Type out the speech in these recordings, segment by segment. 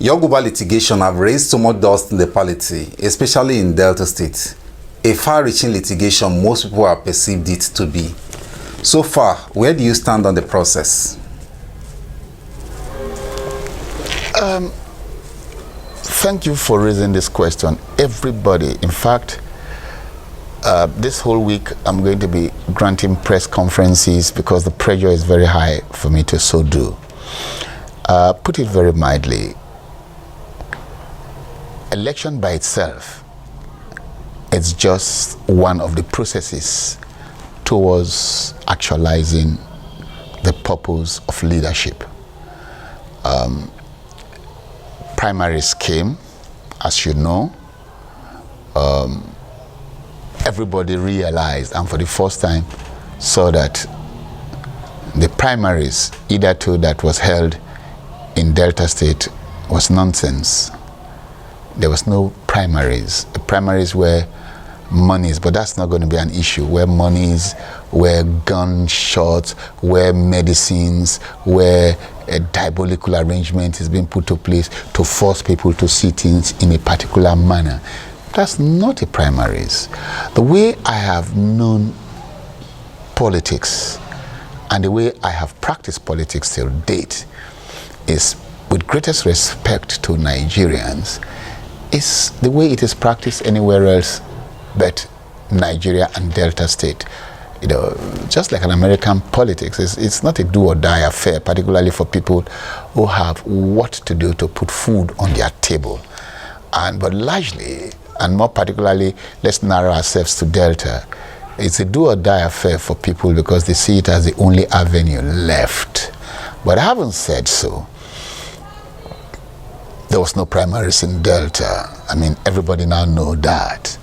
Your global litigation have raised so much dust in the polity, especially in Delta State. A far-reaching litigation most people have perceived it to be. So far, where do you stand on the process? Thank you for raising this question. Everybody, in fact, this whole week I'm going to be granting press conferences because the pressure is very high for me to so do. Put it very mildly, election by itself, it's just one of the processes towards actualizing the purpose of leadership. Primaries came, as you know. Everybody realized, and for the first time, saw that the primaries, either two that was held in Delta State, was nonsense. There was no primaries. The primaries were monies, but that's not going to be an issue. Where monies, where gunshots, where medicines, where a diabolical arrangement is being put to place to force people to see things in a particular manner. That's not a primaries. The way I have known politics and the way I have practiced politics till date is, with greatest respect to Nigerians, is the way it is practiced anywhere else but Nigeria and Delta State. You know, just like an American politics, it's not a do or die affair, particularly for people who have what to do to put food on their table. But largely, and more particularly, let's narrow ourselves to Delta, it's a do or die affair for people because they see it as the only avenue left. But I haven't said so. There was no primaries in Delta. I mean, everybody now know that.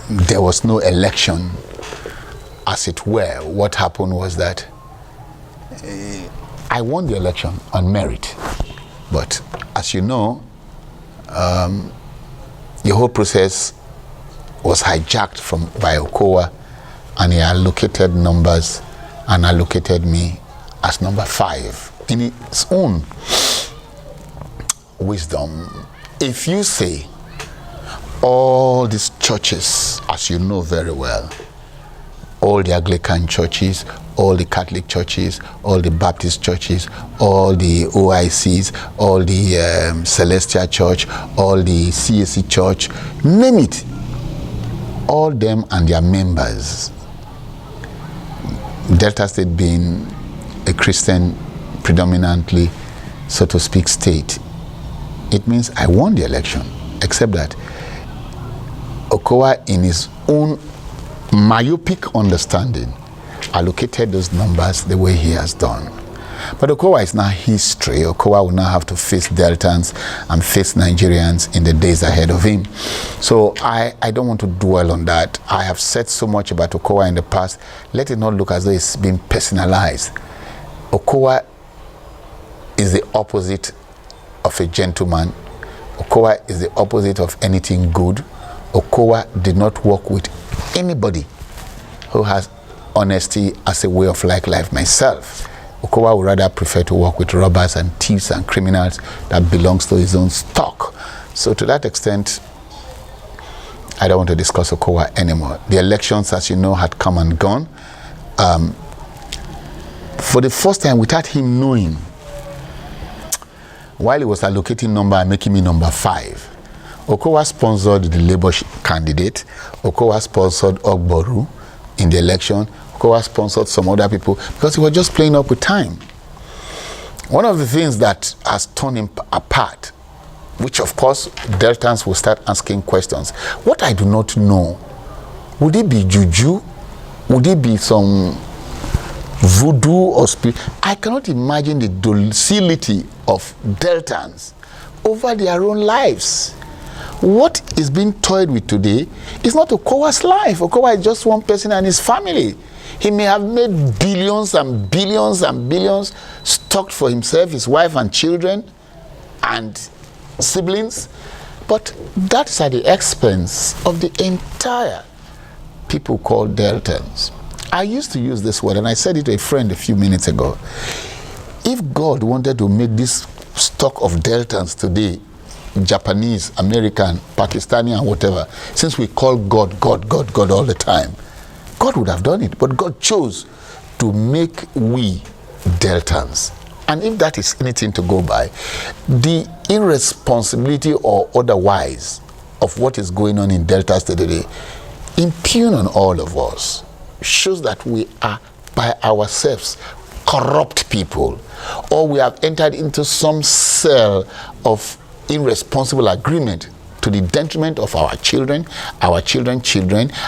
There was no election, as it were. What happened was that I won the election on merit. But as you know, the whole process was hijacked by Okowa, and he allocated numbers and allocated me as number 5 in its own wisdom. If you say all these churches, as you know very well, all the Anglican churches, all the Catholic churches, all the Baptist churches, all the OICs, all the Celestial Church, all the CAC Church, name it, all them and their members, Delta State being a Christian predominantly, so to speak, state, it means I won the election, except that Okowa, in his own myopic understanding, allocated those numbers the way he has done. But Okowa is now history. Okowa will now have to face Deltans and face Nigerians in the days ahead of him. So I don't want to dwell on that. I have said so much about Okowa in the past. Let it not look as though it's been personalized. Okowa is the opposite of a gentleman. Okowa is the opposite of anything good. Okowa did not work with anybody who has honesty as a way of life myself. Okowa would rather prefer to work with robbers and thieves and criminals that belongs to his own stock. So to that extent, I don't want to discuss Okowa anymore. The elections, as you know, had come and gone. For the first time, without him knowing, while he was allocating number and making me number 5, Okowa sponsored the Labour candidate. Okowa sponsored Ogboru in the election. Okowa sponsored some other people because he was just playing up with time. One of the things that has torn him apart, which of course Deltans will start asking questions. What I do not know, would it be juju? Would it be some voodoo or spirit? I cannot imagine the docility of Deltans over their own lives. What is being toyed with today is not Okowa's life. Okowa is just one person and his family. He may have made billions and billions and billions stocked for himself, his wife and children and siblings, but that's at the expense of the entire people called Deltans. I used to use this word, and I said it to a friend a few minutes ago. If God wanted to make this stock of Deltans today, Japanese, American, Pakistani, and whatever, since we call God, God, God, God all the time, God would have done it. But God chose to make we Deltans. And if that is anything to go by, the irresponsibility or otherwise of what is going on in Delta State today, impugn on all of us, shows that we are by ourselves corrupt people, or we have entered into some cell of irresponsible agreement to the detriment of our children, our children,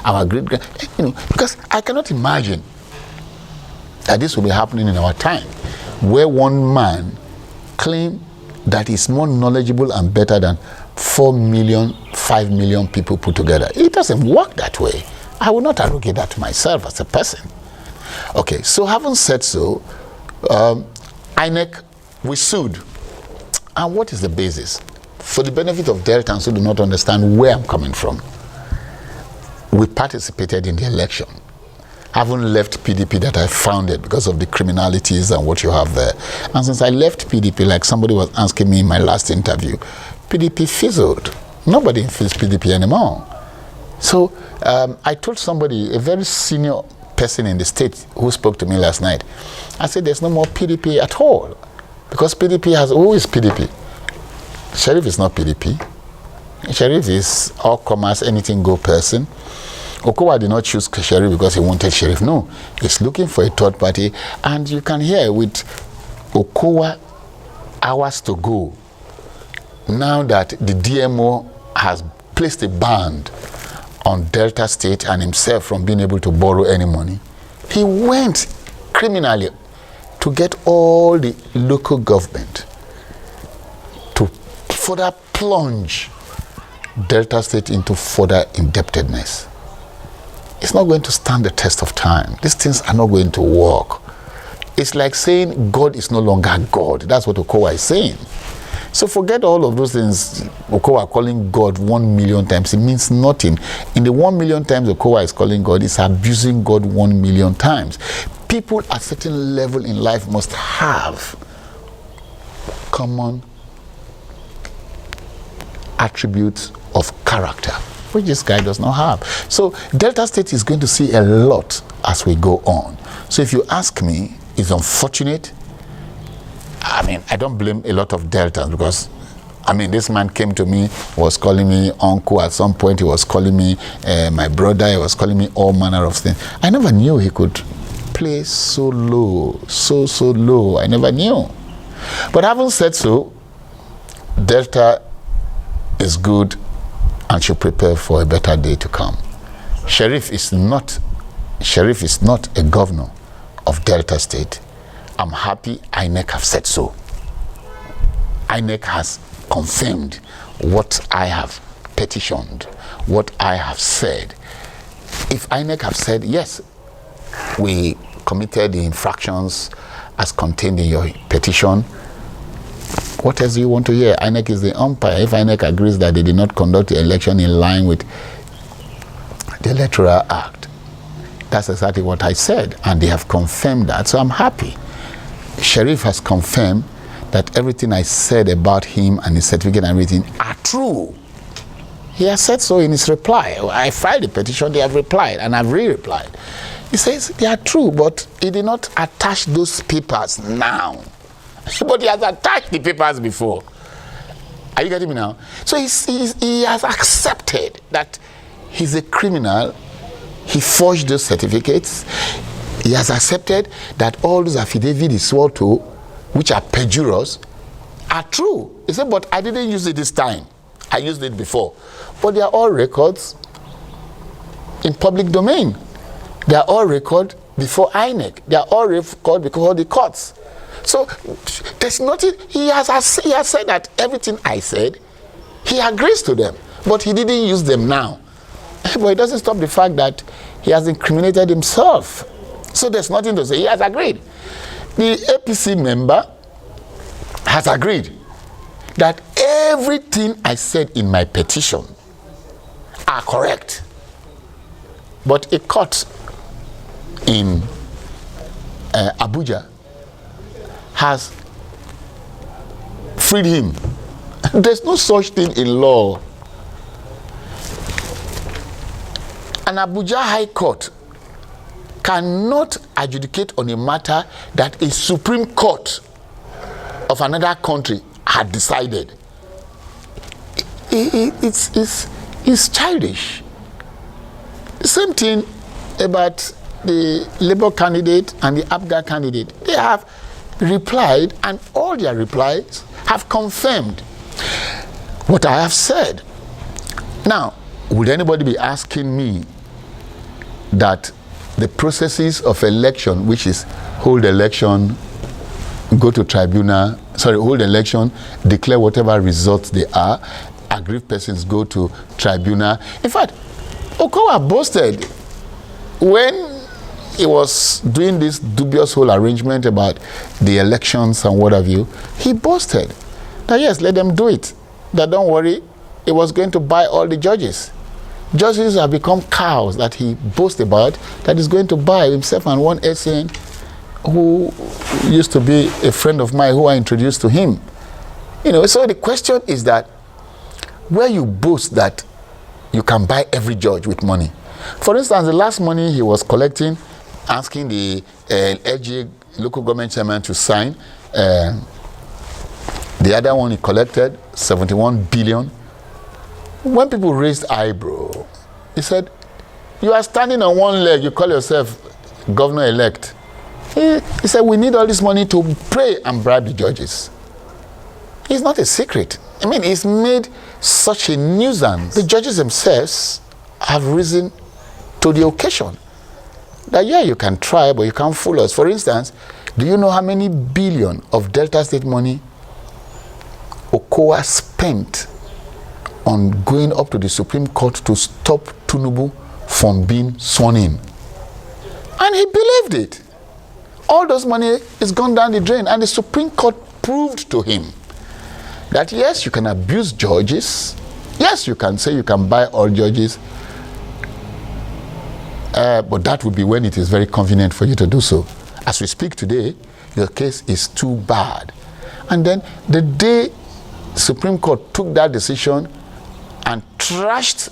our great, because I cannot imagine that this will be happening in our time, where one man claims that he's more knowledgeable and better than 4 million, 5 million people put together. It doesn't work that way. I will not arrogate that to myself as a person. Okay, so having said so, INEC, we sued. And what is the basis? For the benefit of Deltans who do not understand where I'm coming from, we participated in the election. Having left PDP that I founded because of the criminalities and what you have there. And since I left PDP, like somebody was asking me in my last interview, PDP fizzled. Nobody feels PDP anymore. So I told somebody, a very senior person in the state who spoke to me last night, I said there's no more PDP at all. Because PDP has, who is PDP? Sheriff is not PDP. Sheriff is all commerce, anything go person. Okowa did not choose Sheriff because he wanted Sheriff. No, he's looking for a third party. And you can hear with Okowa hours to go, now that the DMO has placed a ban on Delta State and himself from being able to borrow any money, he went criminally to get all the local government to further plunge Delta State into further indebtedness. It's not going to stand the test of time. These things are not going to work. It's like saying God is no longer God. That's what Okowa is saying. So forget all of those things Okowa calling God 1 million times. It means nothing. In the 1 million times Okowa is calling God, it's abusing God 1 million times. People at a certain level in life must have common attributes of character, which this guy does not have. So Delta State is going to see a lot as we go on. So if you ask me, it's unfortunate. I mean, I don't blame a lot of Deltans because, I mean, this man came to me, was calling me uncle. At some point, he was calling me my brother. He was calling me all manner of things. I never knew he could play so low, so low. I never knew. But having said so, Delta is good and should prepare for a better day to come. Sheriff is not a governor of Delta State. I'm happy INEC have said so. INEC has confirmed what I have petitioned, what I have said. If INEC have said, yes, we committed the infractions as contained in your petition, what else do you want to hear? INEC is the umpire. If INEC agrees that they did not conduct the election in line with the Electoral Act, that's exactly what I said, and they have confirmed that, so I'm happy. Sheriff has confirmed that everything I said about him and his certificate and everything are true. He has said so in his reply. I filed the petition, they have replied, and I've re-replied. He says they are true, but he did not attach those papers now. But he has attached the papers before. Are you getting me now? So he has accepted that he's a criminal. He forged those certificates. He has accepted that all those affidavits he swore to, which are perjurous, are true. He said, but I didn't use it this time. I used it before. But they are all records in public domain. They are all record before INEC. They are all record before the courts. So there's nothing. He has said that everything I said, he agrees to them, but he didn't use them now. But it doesn't stop the fact that he has incriminated himself. So there's nothing to say. He has agreed. The APC member has agreed that everything I said in my petition are correct. But a court in Abuja has freed him. There's no such thing in law. An Abuja High Court cannot adjudicate on a matter that a Supreme Court of another country had decided. It's childish. The same thing about the Labour candidate and the APGA candidate. They have replied, and all their replies have confirmed what I have said. Now, would anybody be asking me that the processes of election, which is hold election, go to tribunal, hold election, declare whatever results they are, aggrieved persons go to tribunal. In fact, Okowa boasted when he was doing this dubious whole arrangement about the elections and what have you, he boasted that yes, let them do it. That don't worry, he was going to buy all the judges. Judges have become cows that he boasts about, that he's going to buy himself and one SN who used to be a friend of mine who I introduced to him. You know, so the question is that where you boast that you can buy every judge with money. For instance, the last money he was collecting, asking the LG local government chairman to sign, the other one he collected, 71 billion. When people raised eyebrow, he said, you are standing on one leg, you call yourself governor-elect. He said, we need all this money to pray and bribe the judges. It's not a secret. I mean, it's made such a nuisance. The judges themselves have risen to the occasion. That, yeah, you can try, but you can't fool us. For instance, do you know how many billion of Delta State money Okowa spent on going up to the Supreme Court to stop Tinubu from being sworn in? And he believed it. All those money is gone down the drain, and the Supreme Court proved to him that yes, you can abuse judges, yes, you can say you can buy all judges, but that would be when it is very convenient for you to do so. As we speak today, your case is too bad. And then the day Supreme Court took that decision and trashed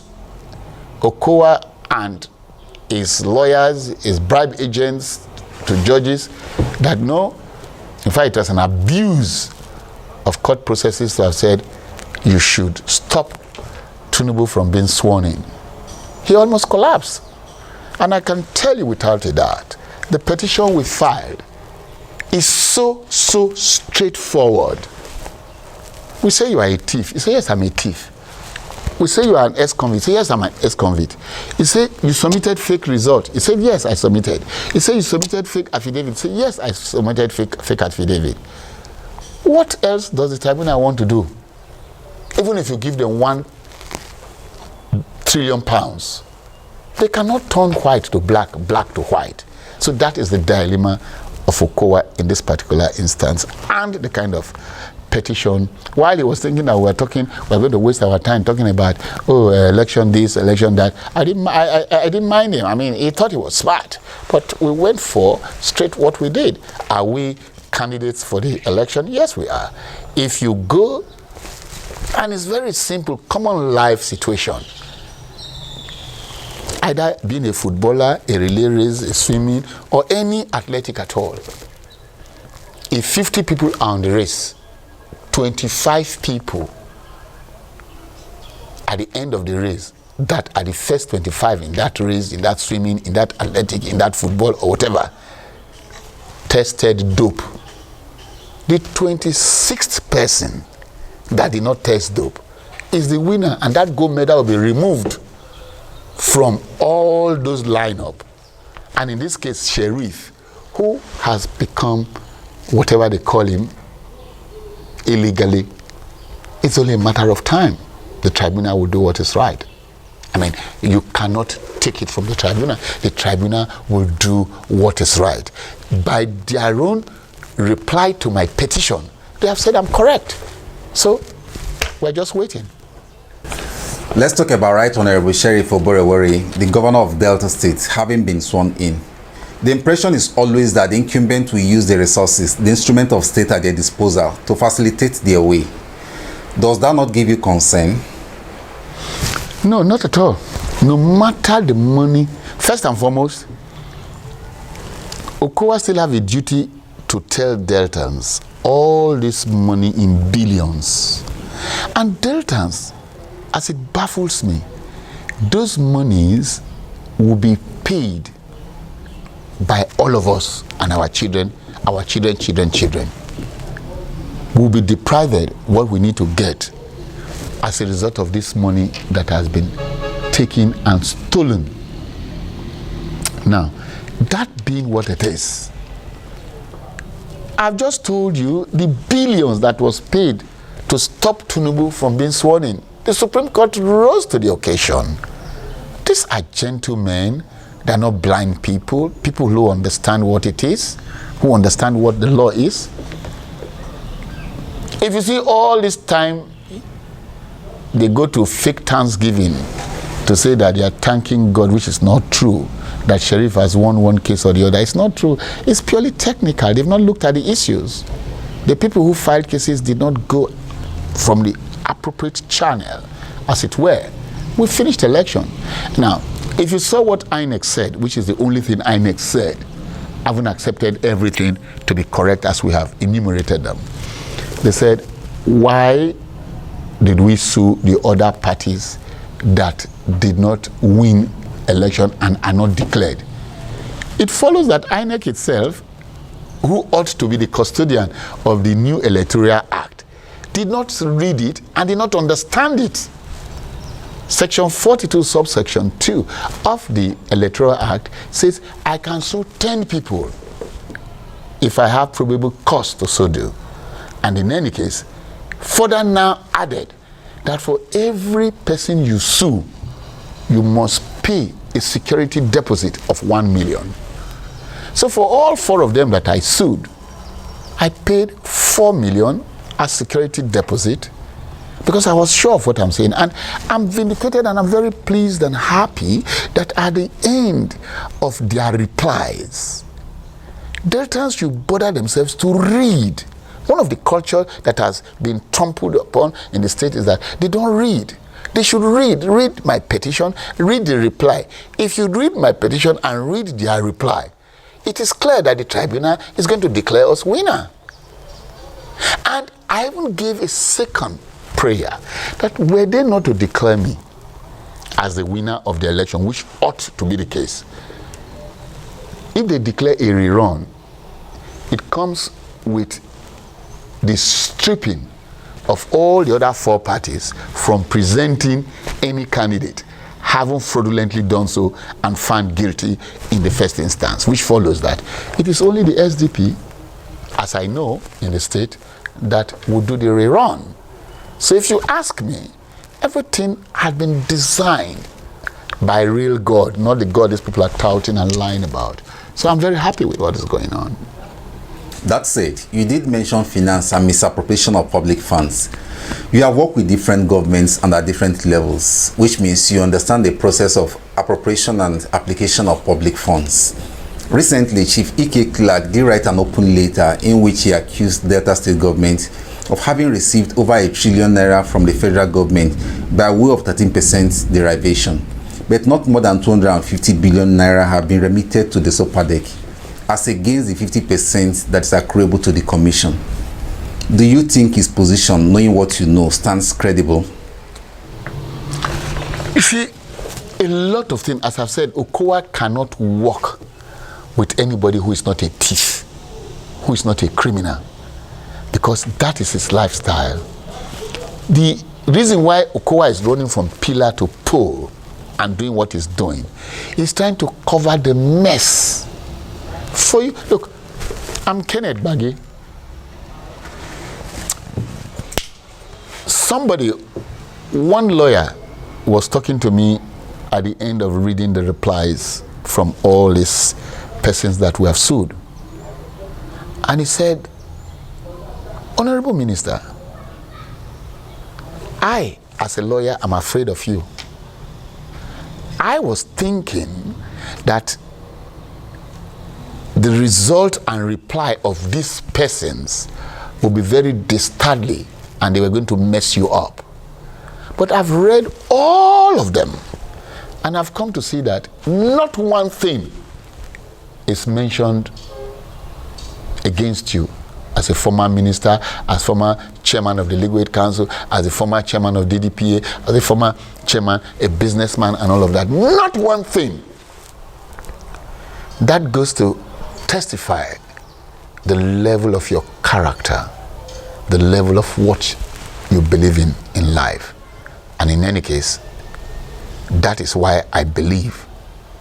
Okowa and his lawyers, his bribe agents to judges, that no, in fact, it was an abuse of court processes to have said you should stop Tinubu from being sworn in. He almost collapsed. And I can tell you without a doubt, the petition we filed is so straightforward. We say you are a thief. You say, yes, I'm a thief. We say you are an ex-convict. You say, yes, I'm an ex-convict. You say you submitted fake result. You said, yes, I submitted. You say you submitted fake affidavit. You say, yes, I submitted fake affidavit. What else does the tribunal want to do? Even if you give them £1 trillion, they cannot turn white to black, black to white. So that is the dilemma of Okowa in this particular instance, and the kind of petition. While he was thinking that we're going to waste our time talking about, election this, election that, I didn't mind him. I mean, he thought he was smart, but we went for straight what we did. Are we candidates for the election? Yes, we are. If you go, and it's very simple, common life situation. Either being a footballer, a relay race, a swimming, or any athletic at all. If 50 people are on the race, 25 people at the end of the race that are the first 25 in that race, in that swimming, in that athletic, in that football, or whatever, tested dope. The 26th person that did not test dope is the winner, and that gold medal will be removed from all those lineup. And in this case, Sheriff, who has become whatever they call him illegally, it's only a matter of time. The tribunal will do what is right. I mean, you cannot take it from the tribunal. The tribunal will do what is right. By their own reply to my petition, they have said I'm correct. So we're just waiting. Let's talk about Right Honorable Sheriff Oborevwori, the governor of Delta State, having been sworn in. The impression is always that the incumbent will use the resources, the instrument of state at their disposal, to facilitate their way. Does that not give you concern? No, not at all. No matter the money, first and foremost, Okowa still have a duty to tell Deltans all this money in billions. And Deltans, as it baffles me, those monies will be paid by all of us and our children, children. We'll be deprived what we need to get as a result of this money that has been taken and stolen. Now, that being what it is, I've just told you the billions that was paid to stop Tinubu from being sworn in. The Supreme Court rose to the occasion. These are gentlemen. They're not blind people who understand what it is, who understand what the law is. If you see all this time, they go to fake Thanksgiving to say that they are thanking God, which is not true, that Sheriff has won one case or the other. It's not true. It's purely technical. They've not looked at the issues. The people who filed cases did not go from the appropriate channel, as it were. We finished election. Now, if you saw what INEC said, which is the only thing INEC said, I haven't accepted everything to be correct as we have enumerated them. They said, why did we sue the other parties that did not win election and are not declared? It follows that INEC itself, who ought to be the custodian of the new Electoral Act, did not read it and did not understand it. Section 42, subsection 2 of the Electoral Act says, I can sue 10 people if I have probable cause to so do. And in any case, further now added that for every person you sue, you must pay a security deposit of 1 million. So for all 4 of them that I sued, I paid 4 million as security deposit, because I was sure of what I'm saying. And I'm vindicated and I'm very pleased and happy that at the end of their replies, Deltans should bother themselves to read. One of the culture that has been trampled upon in the state is that they don't read. They should read my petition, read the reply. If you read my petition and read their reply, it is clear that the tribunal is going to declare us winner. And I even gave a second prayer that were they not to declare me as the winner of the election, which ought to be the case, if they declare a rerun, it comes with the stripping of all the other 4 parties from presenting any candidate having fraudulently done so and found guilty in the first instance, which follows that it is only the SDP, as I know in the state, that would do the rerun. So if you ask me, everything had been designed by real God, not the God these people are touting and lying about. So I'm very happy with what is going on. That said, you did mention finance and misappropriation of public funds. You have worked with different governments and at different levels, which means you understand the process of appropriation and application of public funds. Recently, Chief Ike Clark did write an open letter in which he accused Delta State government of having received over ₦1 trillion from the federal government by way of 13% derivation, but not more than 250 billion naira have been remitted to the SOPADEC, as against the 50% that is accruable to the commission. Do you think his position, knowing what you know, stands credible? You see, a lot of things, as I've said, Okowa cannot work with anybody who is not a thief, who is not a criminal, because that is his lifestyle. The reason why Okowa is running from pillar to pole and doing what he's doing is trying to cover the mess for you. Look, I'm Kenneth Gbagi. One lawyer was talking to me at the end of reading the replies from all these persons that we have sued. And he said, Honorable Minister, I, as a lawyer, am afraid of you. I was thinking that the result and reply of these persons will be very dastardly, and they were going to mess you up. But I've read all of them, and I've come to see that not one thing is mentioned against you as a former minister, as former chairman of the Legal Aid Council, as a former chairman of DDPA, as a former chairman, a businessman, and all of that. Not one thing. That goes to testify the level of your character, the level of what you believe in life. And in any case, that is why I believe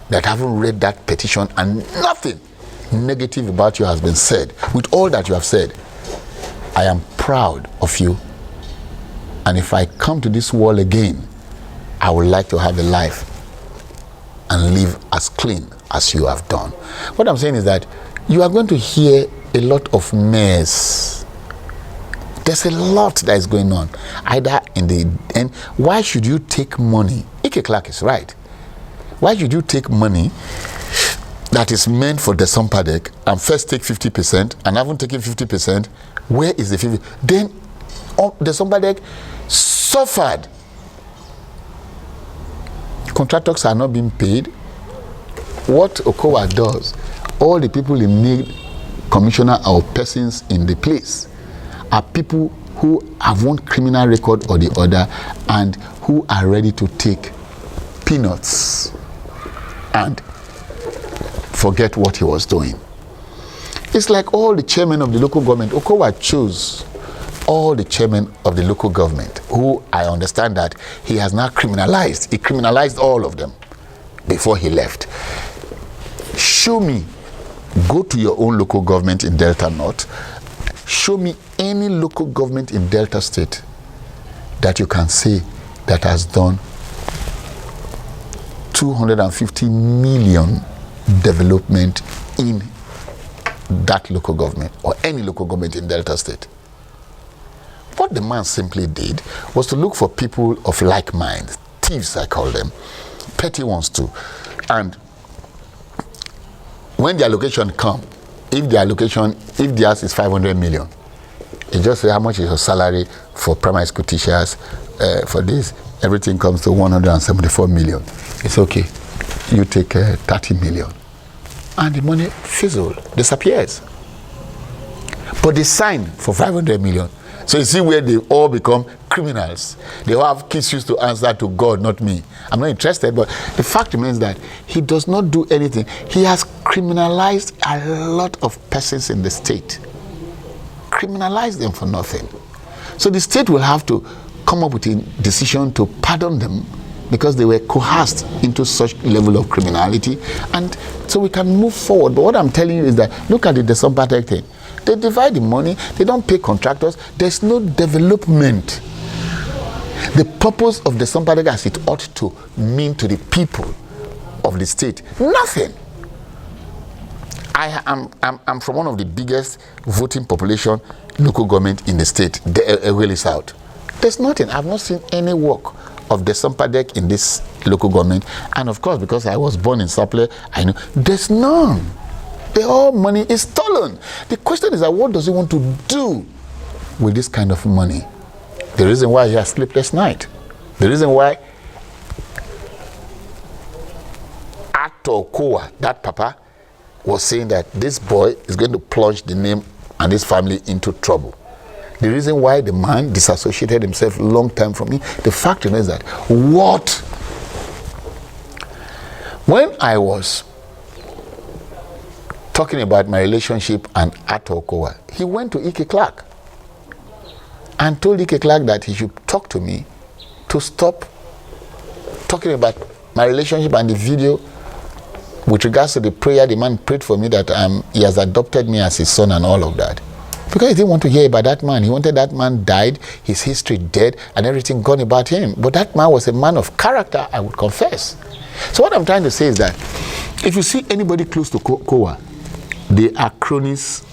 that having read that petition and nothing negative about you has been said, with all that you have said, I am proud of you. And if I come to this world again, I would like to have a life and live as clean as you have done. What I'm saying is that you are going to hear a lot of mess. There's a lot that is going on. Either in the end, why should you take money? Ike Clark is right. Why should you take money that is meant for the Sompadek and first take 50% and haven't taken 50%? Where is the 50? Then the Sompadek suffered. Contractors are not being paid. What Okowa does, all the people in need, commissioner or persons in the place, are people who have one criminal record or the other and who are ready to take peanuts and forget what he was doing. It's like all the chairmen of the local government. Okowa chose all the chairmen of the local government, who I understand that he has now criminalized. He criminalized all of them before he left. Show me, go to your own local government in Delta North, show me any local government in Delta State that you can say that has done 250 million development in that local government or any local government in Delta State. What the man simply did was to look for people of like mind, thieves I call them, petty ones too. And when the allocation come, if theirs is 500 million, you just say how much is your salary for primary school teachers, for this, everything comes to 174 million. It's okay, you take 30 million. And the money fizzles, disappears. But they sign for 500 million. So you see where they all become criminals. They all have issues to answer to God, not me. I'm not interested, but the fact remains that he does not do anything. He has criminalized a lot of persons in the state. Criminalized them for nothing. So the state will have to come up with a decision to pardon them because they were coerced into such level of criminality, and so we can move forward. But what I'm telling you is that look at the Desompatek thing. They divide the money, they don't pay contractors, there's no development. The purpose of the Desompatek as it ought to mean to the people of the state, nothing. I'm from one of the biggest voting population local government in the state, the Eweli South. There's nothing. I've not seen any work of the Sompadek in this local government, and of course because I was born in Saple, I know there's none. The whole money is stolen. The question is that what does he want to do with this kind of money? The reason why he has sleepless night, the reason why Actor Kowa, that papa, was saying that this boy is going to plunge the name and his family into trouble. The reason why the man disassociated himself a long time from me, the fact is that when I was talking about my relationship and Ato Okowa, he went to Ike Clark and told Ike Clark that he should talk to me to stop talking about my relationship and the video with regards to the prayer the man prayed for me that he has adopted me as his son and all of that. Because he didn't want to hear about that man. He wanted that man died, his history dead, and everything gone about him. But that man was a man of character, I would confess. So what I'm trying to say is that if you see anybody close to Kowa, they are cronies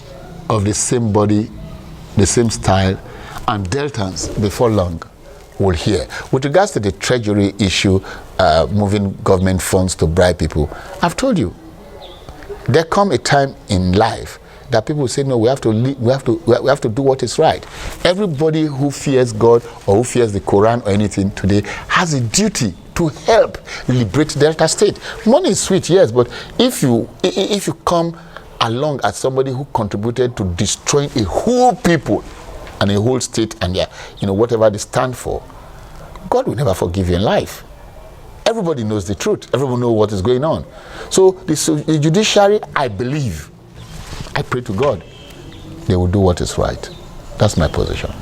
of the same body, the same style, and Deltans before long will hear. With regards to the treasury issue, moving government funds to bribe people, I've told you, there come a time in life that people say, no, we have to do what is right. Everybody who fears God or who fears the Quran or anything today has a duty to help liberate Delta State. Money is sweet, yes, but if you come along as somebody who contributed to destroying a whole people and a whole state and their, whatever they stand for, God will never forgive you in life. Everybody knows the truth. Everyone knows what is going on. So the judiciary, I believe, I pray to God, they will do what is right. That's my position.